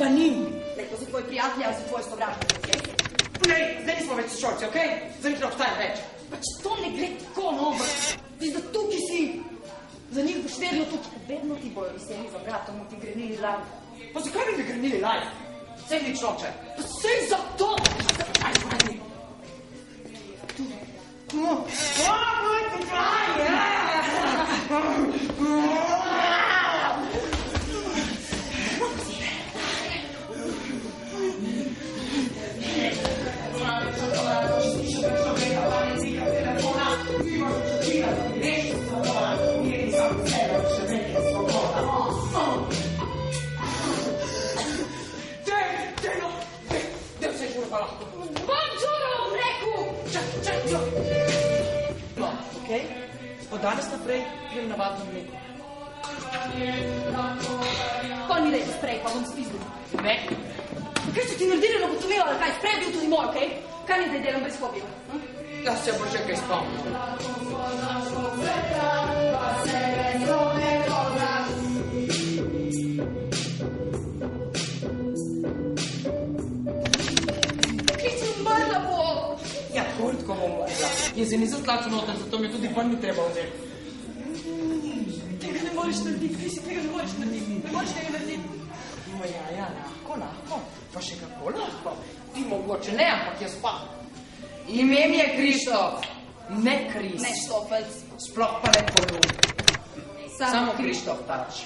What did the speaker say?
pa ni. Lej, to so tvoji prijatelji ali so tvoji sovražniki, okej? Lej, zdaj nismo več sošolci, okej? Zdaj mi ne obstaja več. Pač to ne gre tako, no, ti za tukaj si. Za njih boš vedno tukaj. Vedno ti bojo veseli za bratom, ti grenili lav. Pa zakaj bi mi grenili lav? Sej nič noče. Pa sej za to! Aj, ajde. Tu. Od danes naprej grem na vadno mleko. Pa ni reči sprej, pa bom spizdil. Ne. Kaj so ti naredili lobotomilo, ali kaj? Sprej bil tudi moj, okej? Kaj ne zdaj delam brez hobija? Ja se bo še kaj spomnil. Kaj si umrla bo? Ja, kurtko bom mogla. Jaz se nisem tlačil noter, zato mi tudi ven ni treba vzeti. Tega ne moreš narediti, kaj si tega ne moreš narediti. Ne moreš tega narediti. No ja, lahko. Pa še kako lahko. Ti mogoče ne, ampak jaz pa. Ime mi je Krištof, ne Kris. Ne, Štofec. Sploh pa ne Polun. Samo Krištof Tač.